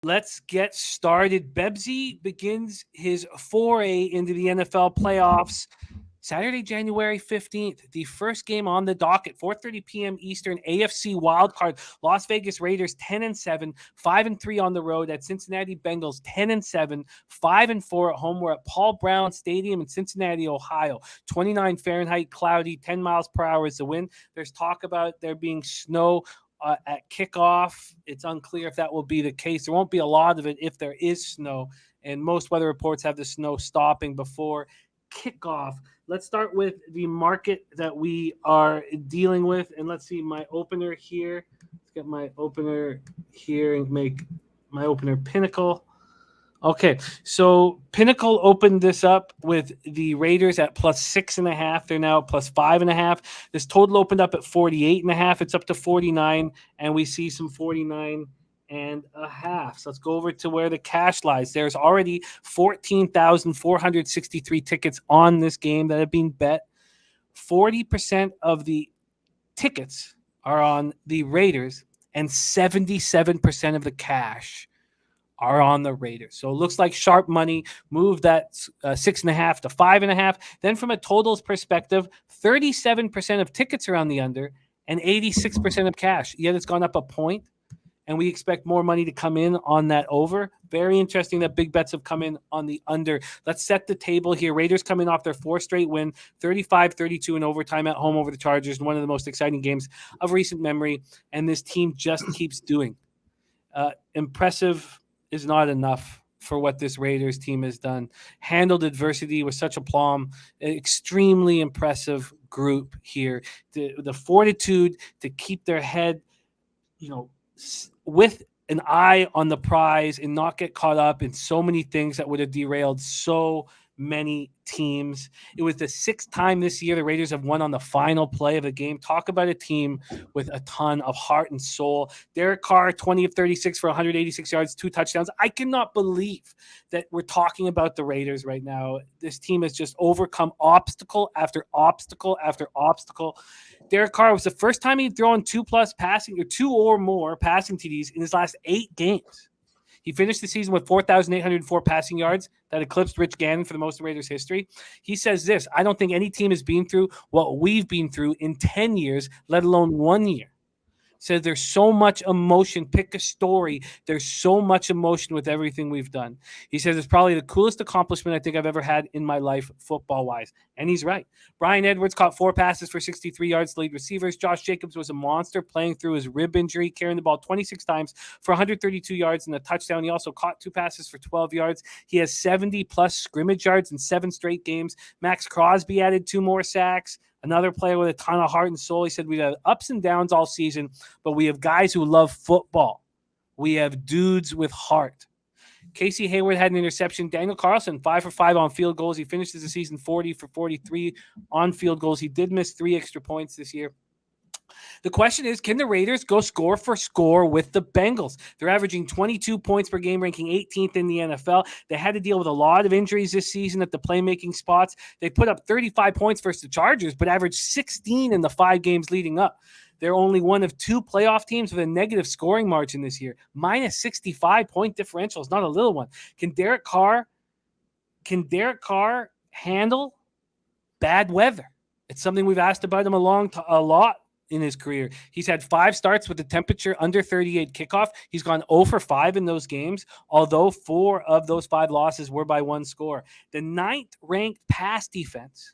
Let's get started. Bebsy begins his foray into the NFL playoffs Saturday, January 15th. The first game on the docket, 4:30 p.m. Eastern, AFC wildcard. Las Vegas Raiders 10-7, 5-3 on the road at Cincinnati Bengals 10-7, 5-4 at home. We're at Paul Brown Stadium in Cincinnati, Ohio. 29 Fahrenheit, cloudy, 10 miles per hour is the wind. There's talk about there being snow at kickoff. It's unclear if that will be the case. There won't be a lot of it if there is snow, and most weather reports have the snow stopping before kickoff. Let's start with the market that we are dealing with, and let's see my opener here. Let's get my opener here and make my opener Pinnacle. Okay, so Pinnacle opened this up with the Raiders at +6.5. They're now at +5.5. This total opened up at 48.5. It's up to 49, and we see some 49.5. So let's go over to where the cash lies. There's already 14,463 tickets on this game that have been bet. 40% of the tickets are on the Raiders, and 77% of the cash are on the Raiders. So it looks like sharp money moved that 6.5 to 5.5. Then from a totals perspective, 37% of tickets are on the under and 86% of cash. Yet it's gone up a point, and we expect more money to come in on that over. Very interesting that big bets have come in on the under. Let's set the table here. Raiders coming off their 4th straight win, 35-32 in overtime at home over the Chargers, one of the most exciting games of recent memory, and this team just keeps doing. Impressive is not enough for what this Raiders team has done. Handled adversity with such aplomb. Extremely impressive group here. The fortitude to keep their head, with an eye on the prize and not get caught up in so many things that would have derailed so many teams. It was the 6th time this year the Raiders have won on the final play of the game. Talk about a team with a ton of heart and soul. Derek Carr, 20 of 36 for 186 yards, 2 touchdowns. I cannot believe that we're talking about the Raiders right now. This team has just overcome obstacle after obstacle after obstacle. Derek Carr was the first time he'd thrown 2 or more passing TDs in his last 8 games. He finished the season with 4,804 passing yards. That eclipsed Rich Gannon for the most of Raiders history. He says this: I don't think any team has been through what we've been through in 10 years, let alone 1 year. Says there's so much emotion. Pick a story. There's so much emotion with everything we've done. He says it's probably the coolest accomplishment I think I've ever had in my life, football-wise. And he's right. Brian Edwards caught 4 passes for 63 yards to lead receivers. Josh Jacobs was a monster playing through his rib injury, carrying the ball 26 times for 132 yards and a touchdown. He also caught 2 passes for 12 yards. He has 70-plus scrimmage yards in 7 straight games. Max Crosby added 2 more sacks. Another player with a ton of heart and soul. He said, we've had ups and downs all season, but we have guys who love football. We have dudes with heart. Casey Hayward had an interception. Daniel Carlson, 5 for 5 on field goals. He finishes the season 40 for 43 on field goals. He did miss 3 extra points this year. The question is, can the Raiders go score for score with the Bengals? They're averaging 22 points per game, ranking 18th in the NFL. They had to deal with a lot of injuries this season at the playmaking spots. They put up 35 points versus the Chargers, but averaged 16 in the 5 games leading up. They're only one of 2 playoff teams with a negative scoring margin this year. Minus 65 point differential is not a little one. Can Derek Carr handle bad weather? It's something we've asked about him a lot in his career. He's had 5 starts with the temperature under 38 kickoff. He's gone 0 for 5 in those games, although 4 of those 5 losses were by 1 score. The 9th ranked pass defense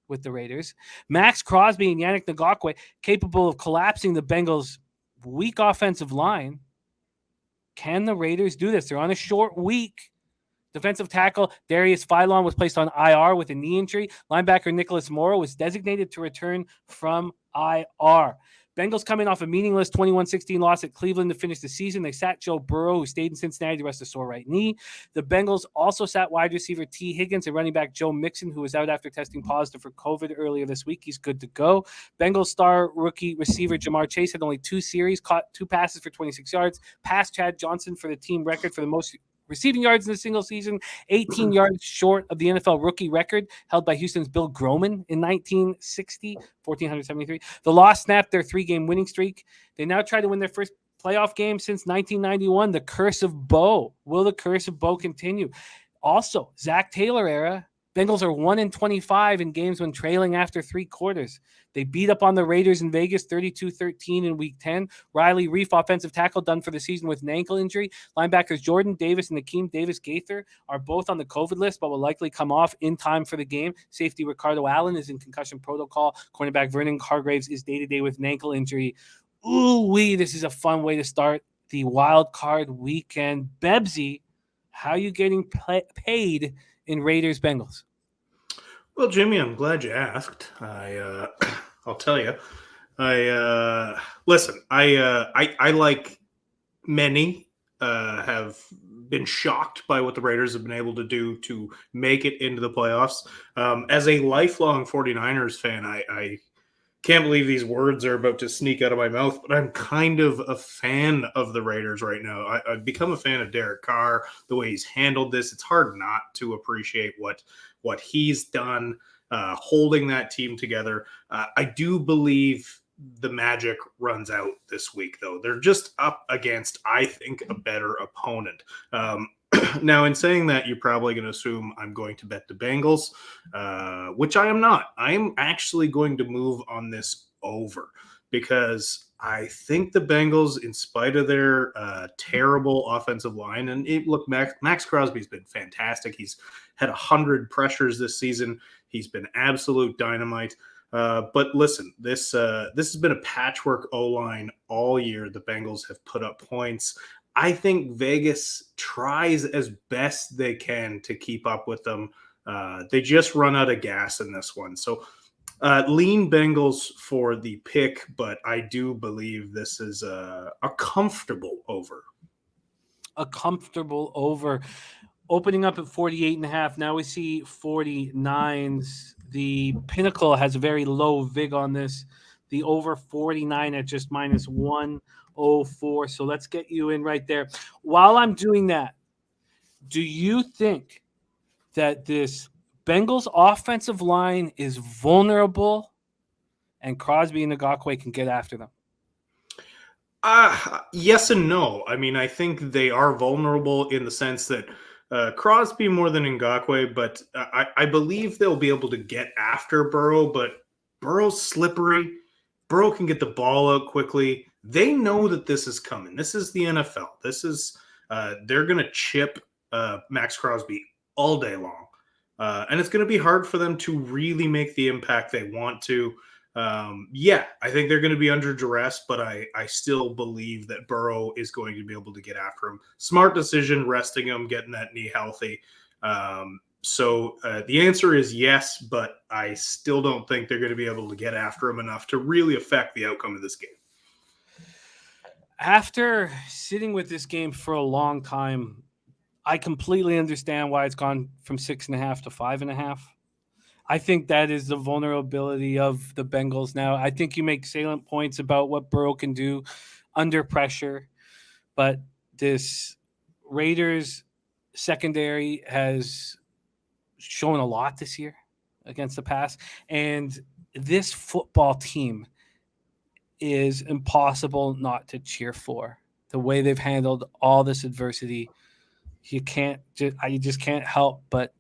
with the Raiders. Max Crosby and Yannick Ngakoue capable of collapsing the Bengals' weak offensive line. Can the Raiders do this? They're on a short week. Defensive tackle Darius Philon was placed on IR with a knee injury. Linebacker Nicholas Morrow was designated to return from IR. Bengals coming off a meaningless 21-16 loss at Cleveland to finish the season. They sat Joe Burrow, who stayed in Cincinnati to rest a sore right knee. The Bengals also sat wide receiver T. Higgins and running back Joe Mixon, who was out after testing positive for COVID earlier this week. He's good to go. Bengals star rookie receiver Jamar Chase had only 2 series, caught 2 passes for 26 yards, passed Chad Johnson for the team record for the most receiving yards in a single season, 18 yards short of the NFL rookie record held by Houston's Bill Groman in 1960, 1,473. The loss snapped their 3-game winning streak. They now try to win their first playoff game since 1991. The curse of Bo. Will the curse of Bo continue? Also, Zach Taylor era. Bengals are 1-25 in games when trailing after 3 quarters. They beat up on the Raiders in Vegas 32-13 in Week 10. Riley Reef, offensive tackle, done for the season with an ankle injury. Linebackers Jordan Davis and Akeem Davis-Gaither are both on the COVID list, but will likely come off in time for the game. Safety Ricardo Allen is in concussion protocol. Cornerback Vernon Hargraves is day-to-day with an ankle injury. Ooh-wee, this is a fun way to start the wild card weekend. Bebsy, how are you getting paid in Raiders Bengals? Well, Jimmy, I'm glad you asked. I'll tell you. Listen. I like many have been shocked by what the Raiders have been able to do to make it into the playoffs. As a lifelong 49ers fan, I can't believe these words are about to sneak out of my mouth, but I'm kind of a fan of the Raiders right now. I've become a fan of Derek Carr, the way he's handled this. It's hard not to appreciate what he's done, holding that team together. I do believe the magic runs out this week, though. They're just up against, I think, a better opponent. Now, in saying that, you're probably going to assume I'm going to bet the Bengals, which I am not. I am actually going to move on this over because I think the Bengals, in spite of their terrible offensive line, and look, Max Crosby's been fantastic. He's had 100 pressures this season. He's been absolute dynamite. But listen, this has been a patchwork O-line all year. The Bengals have put up points. I think Vegas tries as best they can to keep up with them. They just run out of gas in this one. So lean Bengals for the pick, but I do believe this is a comfortable over. A comfortable over. Opening up at 48.5. Now we see 49s. The Pinnacle has a very low VIG on this. The over 49 at just -104. So let's get you in right there. While I'm doing that, do you think that this Bengals offensive line is vulnerable and Crosby and Ngakoue can get after them? Yes and no. I mean, I think they are vulnerable in the sense that Crosby more than Ngakoue, but I believe they'll be able to get after Burrow, but Burrow's slippery. Burrow can get the ball out quickly. They know that this is coming. This is the NFL. This is they're going to chip Max Crosby all day long. And it's going to be hard for them to really make the impact they want to. I think they're going to be under duress, but I still believe that Burrow is going to be able to get after him. Smart decision, resting him, getting that knee healthy. So the answer is yes, but I still don't think they're going to be able to get after him enough to really affect the outcome of this game. After sitting with this game for a long time, I completely understand why it's gone from 6.5 to 5.5. I think that is the vulnerability of the Bengals now. I think you make salient points about what Burrow can do under pressure, but this Raiders secondary has shown a lot this year against the pass, and this football team is impossible not to cheer for. The way they've handled all this adversity, you just can't help but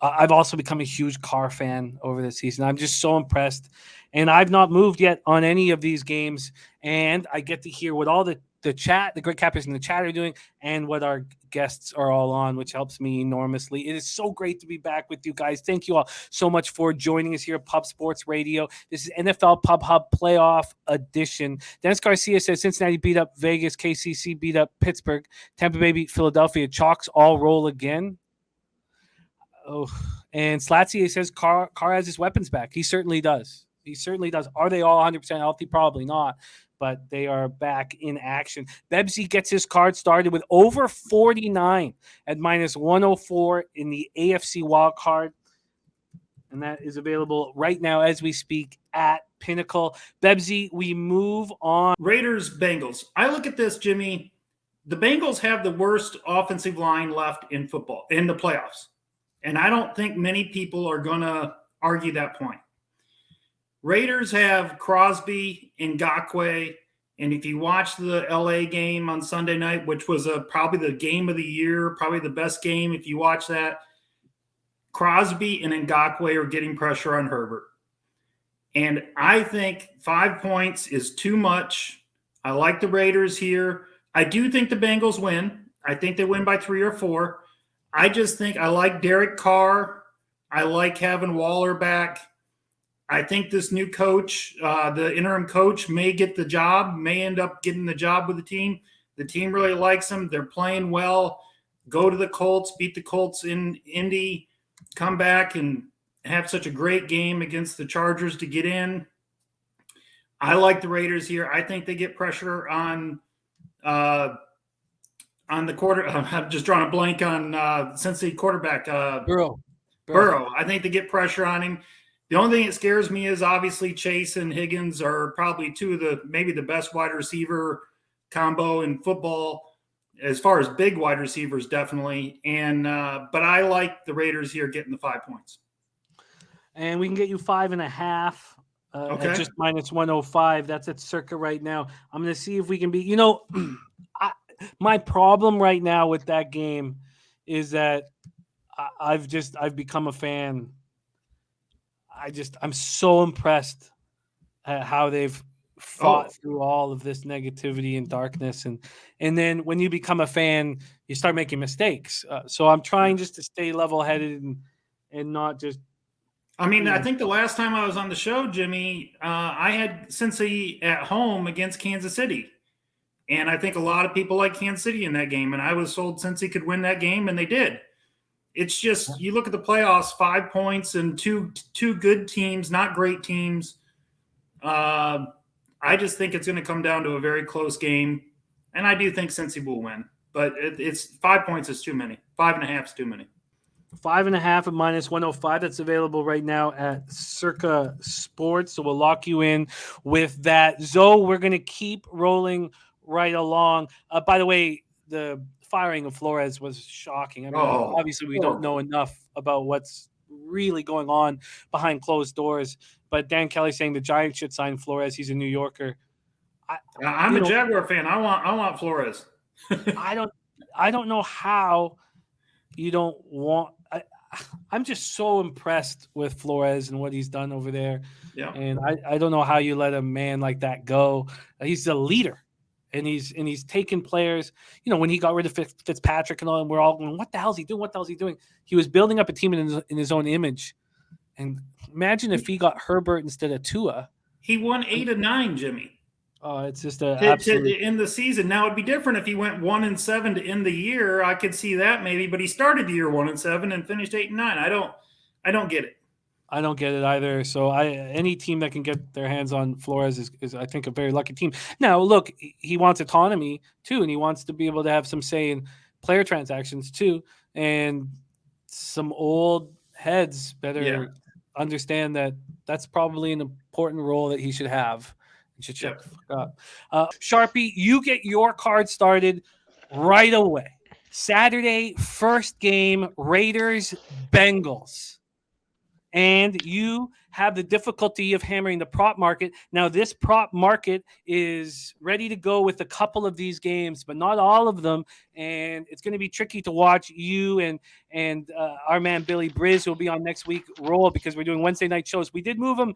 I've also become a huge Carr fan over the season. I'm just so impressed. And I've not moved yet on any of these games. And I get to hear what all the chat, the great cappers in the chat are doing, and what our guests are all on, which helps me enormously. It is so great to be back with you guys. Thank you all so much for joining us here at Pub Sports Radio. This is NFL Pub Hub Playoff Edition. Dennis Garcia says Cincinnati beat up Vegas, KCC beat up Pittsburgh, Tampa Bay beat Philadelphia. Chalks all roll again. Oh, and Slatsier says Carr has his weapons back. He certainly does. Are they all 100% healthy? Probably not, but they are back in action. Bebsy gets his card started with over 49 at -104 in the AFC wild card, and that is available right now as we speak at Pinnacle. Bebsy, we move on. Raiders, Bengals. I look at this, Jimmy. The Bengals have the worst offensive line left in football in the playoffs. And I don't think many people are going to argue that point. Raiders have Crosby, Ngakoue, And if you watch the LA game on Sunday night, which was probably the game of the year, probably the best game, if you watch that, Crosby and Ngakoue are getting pressure on Herbert. And I think 5 points is too much. I like the Raiders here. I do think the Bengals win. I think they win by 3 or 4. I just think I like Derek Carr. I like having Waller back. I think this new coach, the interim coach, may get the job, may end up getting the job with the team. The team really likes him. They're playing well. Go to the Colts, beat the Colts in Indy, come back and have such a great game against the Chargers to get in. I like the Raiders here. I think they get pressure on the quarter. I'm just drawing a blank on Cincinnati quarterback Burrow. I think they get pressure on him. The only thing that scares me is obviously Chase and Higgins are probably maybe the best wide receiver combo in football as far as big wide receivers, definitely. And but I like the Raiders here getting the 5 points. And we can get you 5.5 Okay. at just -105. That's at circa right now. I'm going to see if we can be, my problem right now with that game is that I've become a fan. I'm so impressed at how they've fought through all of this negativity and darkness. And then when you become a fan, you start making mistakes. So I'm trying just to stay level-headed and not just. I think the last time I was on the show, Jimmy, I had Cincy at home against Kansas City. And I think a lot of people like Kansas City in that game. And I was sold Cincy could win that game, and they did. It's just, you look at the playoffs, 5 points and two good teams, not great teams. I just think it's going to come down to a very close game. And I do think Cincy will win. But it's 5 points is too many. 5.5 is too many. 5.5 at -105. That's available right now at Circa Sports. So we'll lock you in with that. Zoe, we're going to keep rolling right along. By the way, the firing of Flores was shocking. I mean, obviously we don't know enough about what's really going on behind closed doors. But Dan Kelly saying the Giants should sign Flores. He's a New Yorker. I'm a Jaguar fan. I want Flores. I don't know how you don't want. I'm just so impressed with Flores and what he's done over there. Yeah. And I don't know how you let a man like that go. He's a leader. And he's taken players, when he got rid of Fitzpatrick and all, and we're all going, what the hell is he doing? What the hell is he doing? He was building up a team in his own image. And imagine if he got Herbert instead of Tua. He won 8 of 9, Jimmy. Oh, it's just to end the season. Now it'd be different if he went 1-7 to end the year. I could see that maybe, but he started the year 1-7 and finished 8 and 9. I don't get it. I don't get it either. So any team that can get their hands on Flores is I think a very lucky team. Now look, he wants autonomy too, and he wants to be able to have some say in player transactions too. And some old heads better understand that that's probably an important role that he should have. Should check the fuck up. Sharpie, you get your card started right away. Saturday, first game, Raiders, Bengals. And you have the difficulty of hammering the prop market. Now, this prop market is ready to go with a couple of these games, but not all of them. And it's going to be tricky to watch you and our man Billy Briz, who will be on next week, roll because we're doing Wednesday night shows. We did move him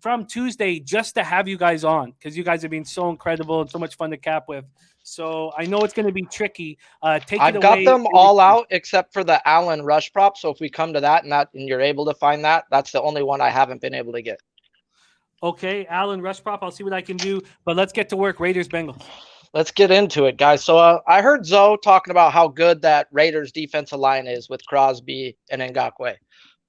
from Tuesday just to have you guys on because you guys have been so incredible and so much fun to cap with. So I know it's going to be tricky. I've got them all out except for the Allen rush prop. So if we come to that and you're able to find that, that's the only one I haven't been able to get. Okay, Allen rush prop. I'll see what I can do. But let's get to work. Raiders, Bengals. Let's get into it, guys. So I heard Zoe talking about how good that Raiders defensive line is with Crosby and Ngakoue.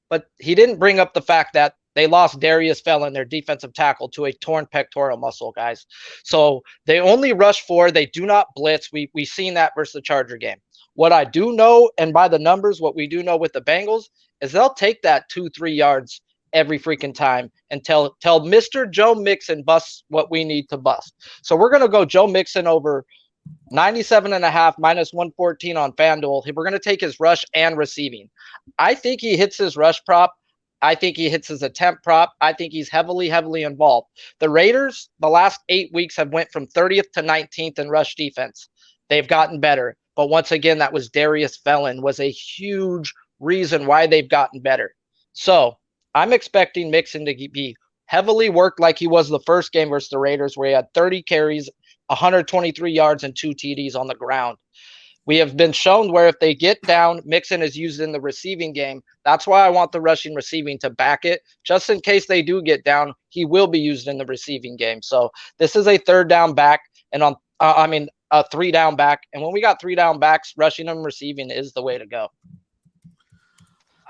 But he didn't bring up the fact that they lost Darius Fellon, their defensive tackle, to a torn pectoral muscle, guys. So they only rush 4. They do not blitz. We've seen that versus the Charger game. What I do know, and by the numbers, what we do know with the Bengals is they'll take that 2-3 yards every freaking time and tell Mr. Joe Mixon busts what we need to bust. So we're going to go Joe Mixon over 97.5 -114 on FanDuel. We're going to take his rush and receiving. I think he hits his rush prop I think he hits his attempt prop. I think he's heavily involved. The Raiders, the last 8 weeks have went from 30th to 19th in rush defense. They've gotten better. But once again, that was Darius Felon was a huge reason why they've gotten better. So I'm expecting Mixon to be heavily worked like he was the first game versus the Raiders, where he had 30 carries, 123 yards, and 2 TDs on the ground. We have been shown where if they get down, Mixon is used in the receiving game. That's why I want the rushing receiving to back it. Just in case they do get down, he will be used in the receiving game. So this is a 3rd down back and a 3 down back. And when we got 3 down backs, rushing and receiving is the way to go.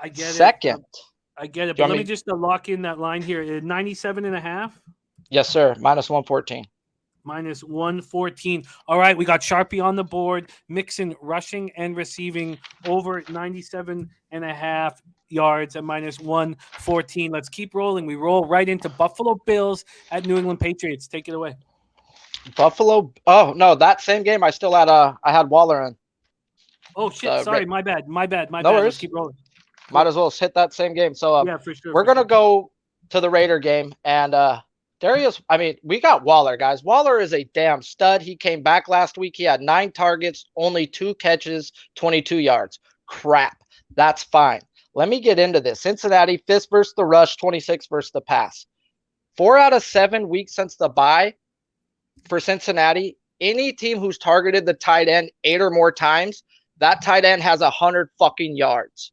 I get Second. I get it. But let me just lock in that line here. 97.5? Yes, sir. -114. -114. All right, we got Sharpie on the board. Mixon rushing and receiving over 97.5 yards at -114. Let's keep rolling. We roll right into Buffalo Bills at New England Patriots. Take it away. Buffalo. Oh no, that same game I still had. I had Waller in. Oh shit! Sorry, my bad. No bad. worries. Let's keep rolling. Might as well hit that same game. So yeah, for sure. We're gonna go to the Raider game, and Darius. I mean, we got Waller, guys. Waller is a damn stud. He came back last week. He had 9 targets, only 2 catches, 22 yards. Crap. That's fine. Let me get into this. Cincinnati, 5th versus the rush, 26th versus the pass. 4 out of 7 weeks since the bye for Cincinnati. Any team who's targeted the tight end 8 or more times, that tight end has 100 fucking yards.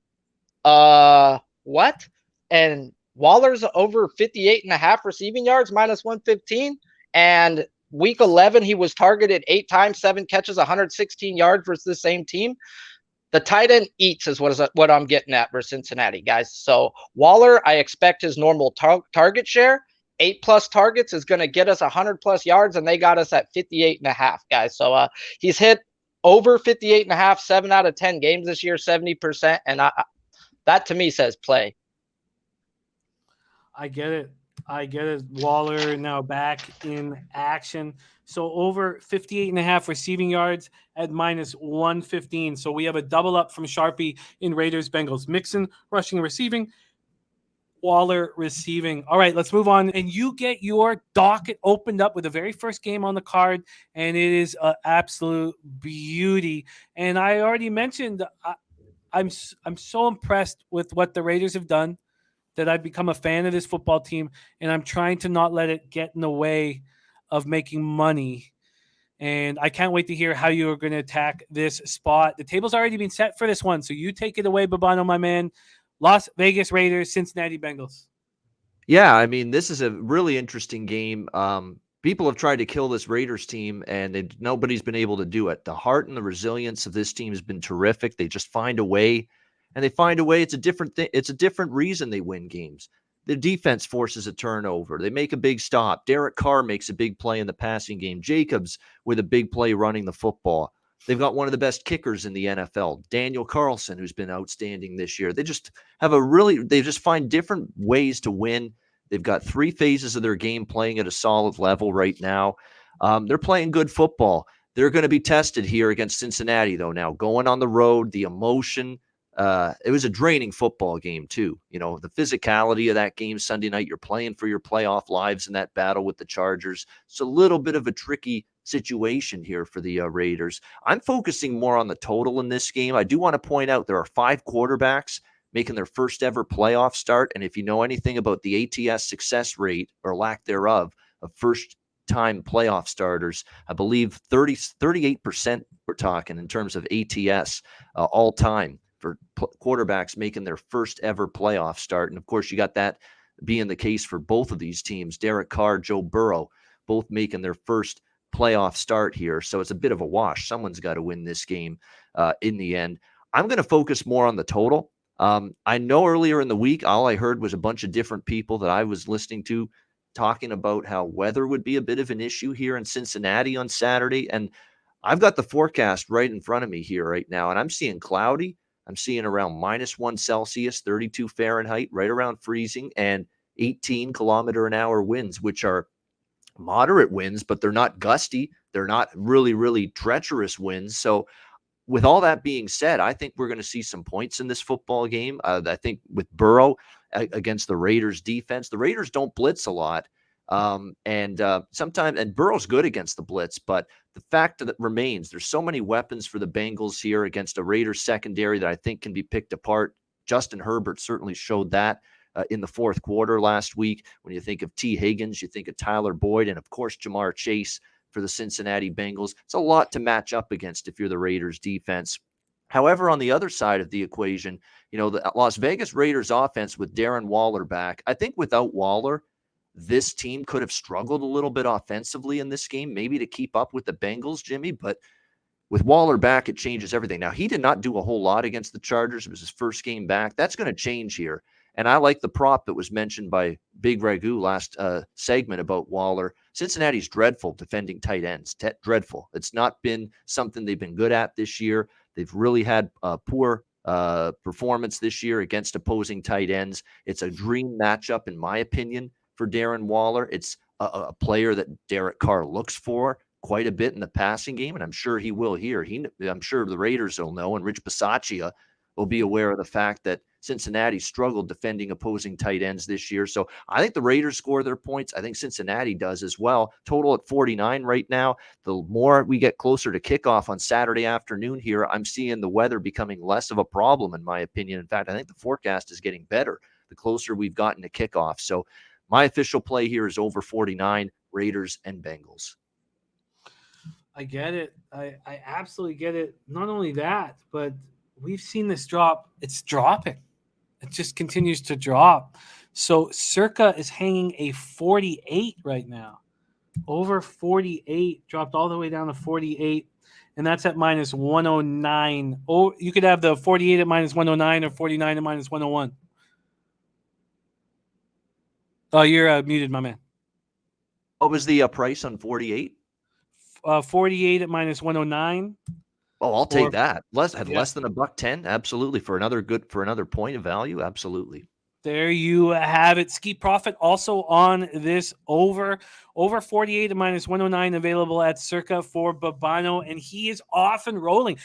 What? And Waller's over 58.5 receiving yards, -115. And week 11, he was targeted 8 times, 7 catches, 116 yards versus the same team. The tight end eats is what I'm getting at versus Cincinnati, guys. So Waller, I expect his normal target share. 8+ targets is going to get us 100+ yards, and they got us at 58.5, guys. So he's hit over 58.5, 7 out of 10 games this year, 70%. And that to me says play. I get it. Waller now back in action. So over 58.5 receiving yards at -115. So we have a double up from Sharpie in Raiders Bengals. Mixon rushing and receiving. Waller receiving. All right, let's move on. And you get your docket opened up with the very first game on the card, and it is an absolute beauty. And I already mentioned I'm so impressed with what the Raiders have done that I've become a fan of this football team, and I'm trying to not let it get in the way of making money. And I can't wait to hear how you are going to attack this spot. The table's already been set for this one, so you take it away, Babano, my man. Las Vegas Raiders, Cincinnati Bengals. Yeah, I mean, this is a really interesting game. People have tried to kill this Raiders team, and nobody's been able to do it. The heart and the resilience of this team has been terrific. They just find a way, and they find a way. It's a different thing. It's a different reason they win games. The defense forces a turnover. They make a big stop. Derek Carr makes a big play in the passing game. Jacobs with a big play running the football. They've got one of the best kickers in the NFL, Daniel Carlson, who's been outstanding this year. They just have they just find different ways to win. They've got 3 phases of their game playing at a solid level right now. They're playing good football. They're going to be tested here against Cincinnati, though, now. Going on the road, the emotion. It was a draining football game, too. You know, the physicality of that game Sunday night, you're playing for your playoff lives in that battle with the Chargers. It's a little bit of a tricky situation here for the Raiders. I'm focusing more on the total in this game. I do want to point out there are 5 quarterbacks making their first ever playoff start. And if you know anything about the ATS success rate or lack thereof of first-time playoff starters, I believe 38% we're talking in terms of ATS all time for quarterbacks making their first ever playoff start. And of course, you got that being the case for both of these teams, Derek Carr, Joe Burrow, both making their first playoff start here. So it's a bit of a wash. Someone's got to win this game in the end. I'm going to focus more on the total. I know earlier in the week, all I heard was a bunch of different people that I was listening to talking about how weather would be a bit of an issue here in Cincinnati on Saturday. And I've got the forecast right in front of me here right now, and I'm seeing cloudy. I'm seeing around -1 Celsius, 32 Fahrenheit, right around freezing, and 18 km/h winds, which are moderate winds, but they're not gusty. They're not really, really treacherous winds. So with all that being said, I think we're going to see some points in this football game. I think with Burrow, against the Raiders defense. The Raiders don't blitz a lot. Sometimes Burrow's good against the blitz, but the fact that remains, there's so many weapons for the Bengals here against a Raiders secondary that I think can be picked apart. Justin Herbert certainly showed that in the fourth quarter last week. When you think of T. Higgins, you think of Tyler Boyd, and of course Jamar Chase for the Cincinnati Bengals. It's a lot to match up against if you're the Raiders defense. However, on the other side of the equation, the Las Vegas Raiders offense with Darren Waller back, I think without Waller, this team could have struggled a little bit offensively in this game, maybe to keep up with the Bengals, Jimmy, but with Waller back, it changes everything. Now, he did not do a whole lot against the Chargers. It was his first game back. That's going to change here. And I like the prop that was mentioned by Big Ragu last segment about Waller. Cincinnati's dreadful defending tight ends. Dreadful. It's not been something they've been good at this year. They've really had poor performance this year against opposing tight ends. It's a dream matchup, in my opinion, for Darren Waller. It's a player that Derek Carr looks for quite a bit in the passing game, and I'm sure he will here. I'm sure the Raiders will know, and Rich Bisaccia will be aware of the fact that Cincinnati struggled defending opposing tight ends this year. So I think the Raiders score their points. I think Cincinnati does as well. Total at 49 right now. The more we get closer to kickoff on Saturday afternoon here, I'm seeing the weather becoming less of a problem, in my opinion. In fact, I think the forecast is getting better the closer we've gotten to kickoff. So my official play here is over 49, Raiders and Bengals. I get it. I absolutely get it. Not only that, but we've seen this drop. It's dropping. It just continues to drop. So Circa is hanging a 48 right now. Over 48, dropped all the way down to 48, and that's at minus 109. Oh, you could have the 48 at minus 109 or 49 at minus 101. Oh, you're muted, my man. What was the price on 48? 48 at minus 109. Oh, I'll take that. Less than $1.10. Absolutely. For another point of value. Absolutely. There you have it. Ski Profit also on this over 48 at minus 109 available at Circa for Babano, and he is off and rolling.